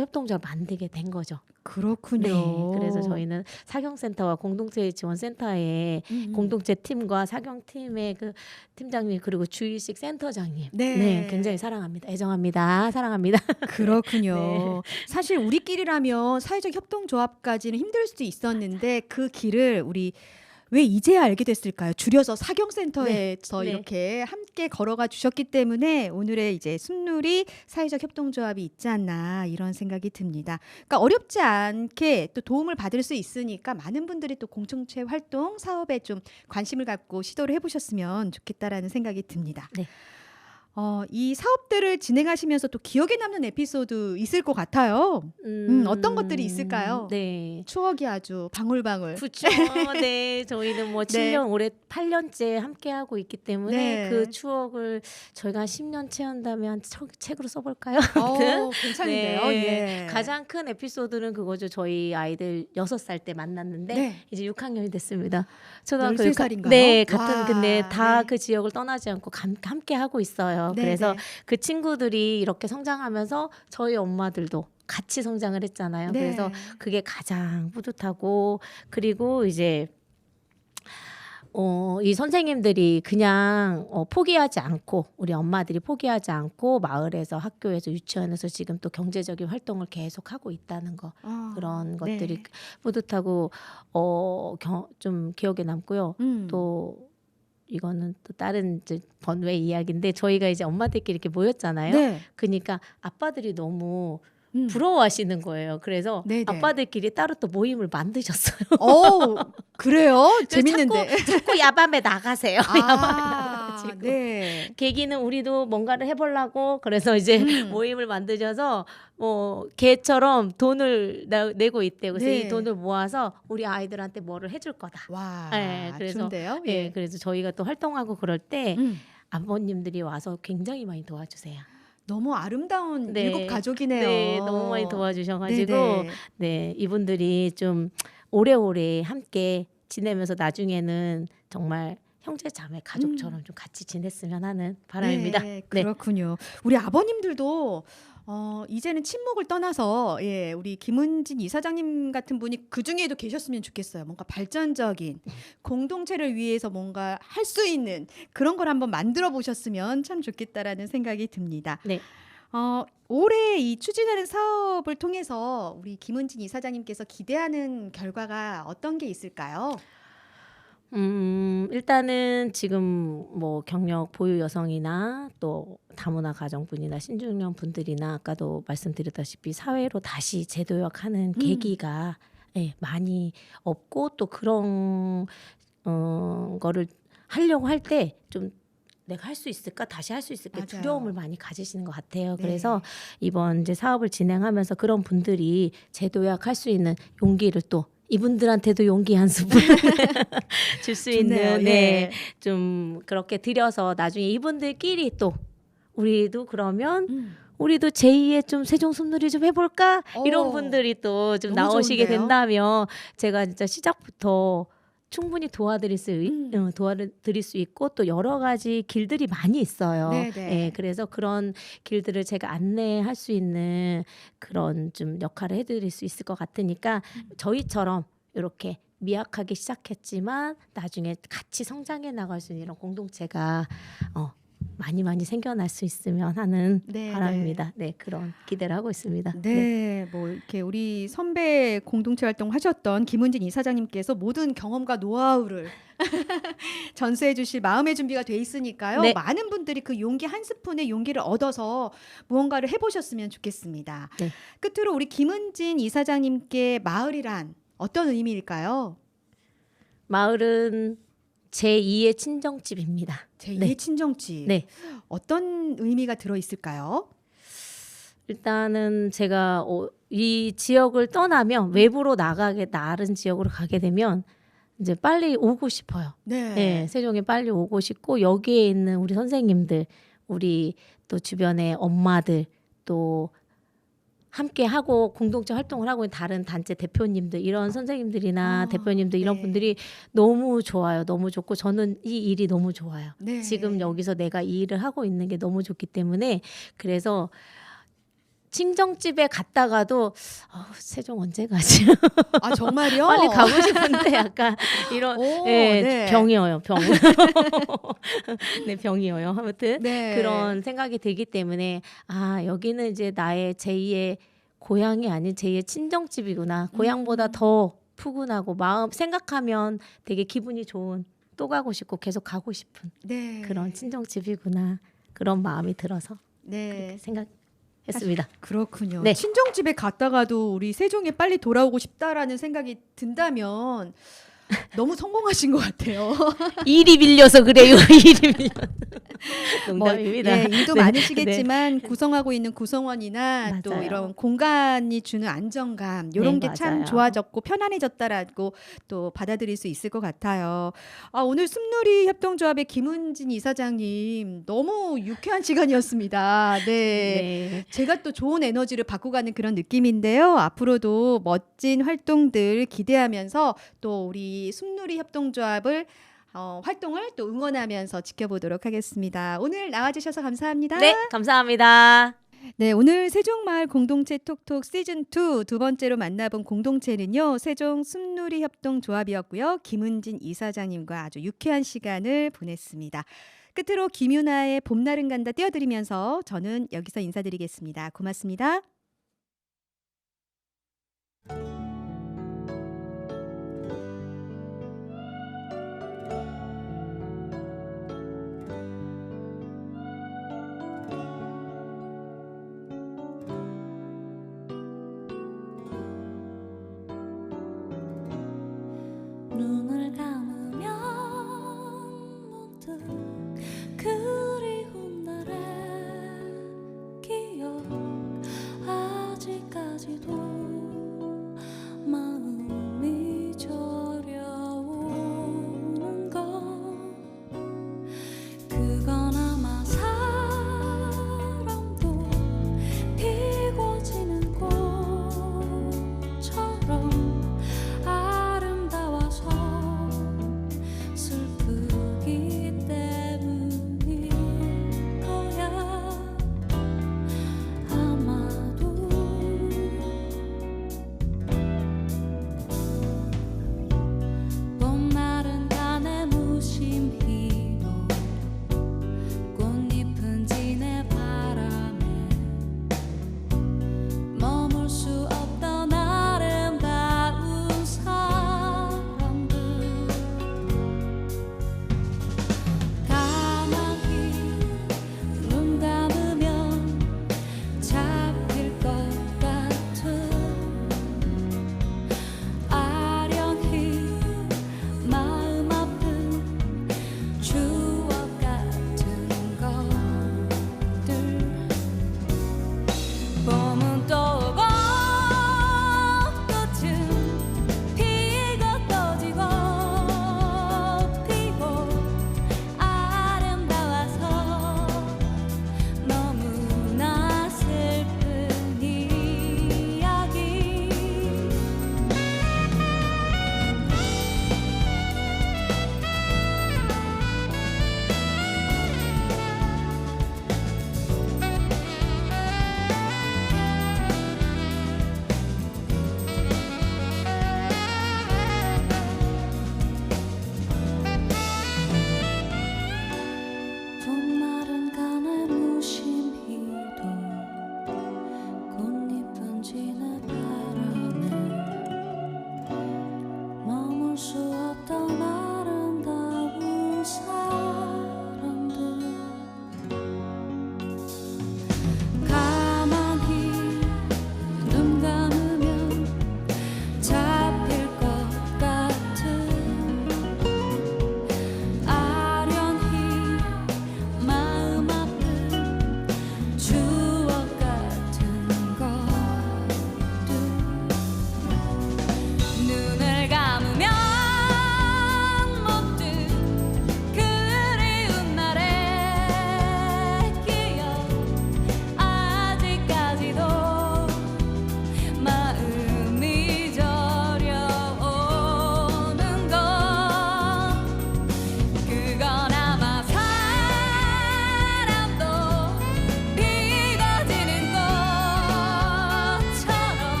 협동조합 만들게 된 거죠. 그렇군요. 네, 그래서 저희는 사경센터와 공동체 지원센터의 공동체 팀과 사경팀의 그 팀장님 그리고 주일식 센터장님, 네. 굉장히 사랑합니다, 애정합니다, 사랑합니다. 그렇군요. 네. 사실 우리끼리라면 사회적 협동조합까지는 힘들 수도 있었는데 그 길을 우리 왜 이제야 알게 됐을까요? 줄여서 사경센터에서 네. 이렇게 함께 걸어가 주셨기 때문에 오늘의 이제 순누리 사회적 협동조합이 있지 않나 이런 생각이 듭니다. 그러니까 어렵지 않게 또 도움을 받을 수 있으니까 많은 분들이 또 공동체 활동 사업에 좀 관심을 갖고 시도를 해보셨으면 좋겠다라는 생각이 듭니다. 네. 이 사업들을 진행하시면서 또 기억에 남는 에피소드 있을 것 같아요. 어떤 것들이 있을까요? 네. 추억이 아주 방울방울. 그렇죠. 네, 저희는 뭐 7년 올해 8년째 함께 하고 있기 때문에 네. 그 추억을 저희가 한 10년 채운다면 책으로 써볼까요? 괜찮은데요. 네. 예. 가장 큰 에피소드는 그거죠. 저희 아이들 6살 때 만났는데 네. 이제 6학년이 됐습니다. 초등학교 13살인가요? 네, 와, 같은 근데 다 네. 그 지역을 떠나지 않고 함께 하고 있어요. 네, 그래서 네. 그 친구들이 이렇게 성장하면서 저희 엄마들도 같이 성장을 했잖아요. 네. 그래서 그게 가장 뿌듯하고, 그리고 이제 이 선생님들이 그냥 포기하지 않고, 우리 엄마들이 포기하지 않고 마을에서 학교에서 유치원에서 지금 또 경제적인 활동을 계속 하고 있다는 거, 그런 것들이 네. 뿌듯하고 좀 기억에 남고요. 음. 또 이거는 또 다른 이제 번외 이야기인데, 저희가 이제 엄마들끼리 이렇게 모였잖아요. 네. 그러니까 아빠들이 너무 음. 부러워하시는 거예요. 그래서 네네. 아빠들끼리 따로 또 모임을 만드셨어요. 그래요? 재밌는데. 자꾸 야밤에 나가세요. 나가가지고. 네. 계기는 우리도 뭔가를 해보려고, 그래서 이제 모임을 만드셔서 뭐 개처럼 돈을 내고 있대요. 그래서 네. 이 돈을 모아서 우리 아이들한테 뭐를 해줄 거다. 와, 네, 그래서 좋은데요? 예, 그래서 저희가 또 활동하고 그럴 때 음. 아버님들이 와서 굉장히 많이 도와주세요. 너무 아름다운 네. 일곱 가족이네요. 네, 너무 많이 도와주셔가지고 네네. 네, 이분들이 좀 오래오래 함께 지내면서 나중에는 정말 형제 자매 가족처럼 좀 같이 지냈으면 하는 바람입니다. 네, 그렇군요. 우리 아버님들도 이제는 친목을 떠나서 우리 김은진 이사장님 같은 분이 그 중에도 계셨으면 좋겠어요. 뭔가 발전적인 공동체를 위해서 뭔가 할 수 있는 그런 걸 한번 만들어 보셨으면 참 좋겠다라는 생각이 듭니다. 네. 올해 이 추진하는 사업을 통해서 우리 김은진 이사장님께서 기대하는 결과가 어떤 게 있을까요? 일단은 지금 뭐 경력 보유 여성이나 또 다문화 가정분이나 신중년 분들이나 아까도 말씀드렸다시피 사회로 다시 재도약하는 계기가 많이 없고, 또 그런 거를 하려고 할 때 좀 내가 할 수 있을까, 다시 할 수 있을까 맞아요. 두려움을 많이 가지시는 것 같아요. 네. 그래서 이번 이제 사업을 진행하면서 그런 분들이 재도약할 수 있는 용기를 또 이분들한테도 용기 한 스푼 줄 수 좋네요. 있는 예. 좀 그렇게 드려서 나중에 이분들끼리 또 우리도 그러면 우리도 제2의 좀 세종 숲놀이 좀 해볼까, 이런 분들이 또 좀 너무 나오시게 좋은데요? 된다면 제가 진짜 시작부터 충분히 도와드릴 수 있고, 또 여러 가지 길들이 많이 있어요. 네네. 그래서 그런 길들을 제가 안내할 수 있는 그런 좀 역할을 해드릴 수 있을 것 같으니까 저희처럼 이렇게 미약하게 시작했지만 나중에 같이 성장해 나갈 수 있는 이런 공동체가 많이 생겨날 수 있으면 하는 네, 바람입니다. 네, 그런 기대를 하고 있습니다. 네, 뭐 이렇게 우리 선배 공동체 활동 하셨던 김은진 이사장님께서 모든 경험과 노하우를 전수해 주실 마음의 준비가 돼 있으니까요. 네. 많은 분들이 그 용기 한 스푼의 용기를 얻어서 무언가를 해보셨으면 좋겠습니다. 네. 끝으로 우리 김은진 이사장님께 마을이란 어떤 의미일까요? 마을은 제2의 친정집입니다. 제2의 네. 친정집. 네. 어떤 의미가 들어 있을까요? 일단은 제가 이 지역을 떠나면 외부로 나가게 다른 지역으로 가게 되면 이제 빨리 오고 싶어요. 네. 네, 세종에 빨리 오고 싶고 여기에 있는 우리 선생님들, 우리 또 주변의 엄마들 또 함께 하고 공동체 활동을 하고 있는 다른 단체 대표님들 이런 선생님들이나 대표님들 이런 네. 분들이 너무 좋아요. 너무 좋고 저는 이 일이 너무 좋아요. 네. 지금 여기서 내가 이 일을 하고 있는 게 너무 좋기 때문에 그래서 친정집에 갔다가도 세종 언제 가지? 아, 정말요? 빨리 가고 싶은데 약간 이런 오, 예, 네. 병이어요. 병. 네, 병이어요. 아무튼 네. 그런 생각이 들기 때문에 여기는 이제 나의 제2의 고향이 아닌 제2의 친정집이구나. 고향보다 더 푸근하고 마음 생각하면 되게 기분이 좋은 또 가고 싶고 계속 가고 싶은 네. 그런 친정집이구나. 그런 마음이 들어서 네. 생각했습니다. 그렇군요. 네. 친정집에 갔다가도 우리 세종에 빨리 돌아오고 싶다라는 생각이 든다면 너무 성공하신 것 같아요. 일이 밀려서 그래요. 일이 밀려서. 농담입니다. 예, 일도 네, 많으시겠지만 구성하고 있는 구성원이나 또 맞아요. 이런 공간이 주는 안정감 이런 네, 게 참 맞아요. 좋아졌고 편안해졌다라고 또 받아들일 수 있을 것 같아요. 오늘 숲놀이 협동조합의 김은진 이사장님 너무 유쾌한 시간이었습니다. 네. 네. 제가 또 좋은 에너지를 받고 가는 그런 느낌인데요. 앞으로도 멋진 활동들 기대하면서 또 우리 숲놀이 협동조합을 활동을 또 응원하면서 지켜보도록 하겠습니다. 오늘 나와주셔서 감사합니다. 네, 감사합니다. 네, 오늘 세종마을 공동체 톡톡 시즌2 두 번째로 만나본 공동체는요. 세종 숲놀이 협동조합이었고요. 김은진 이사장님과 아주 유쾌한 시간을 보냈습니다. 끝으로 김유나의 봄날은 간다 띄워드리면서 저는 여기서 인사드리겠습니다. 고맙습니다.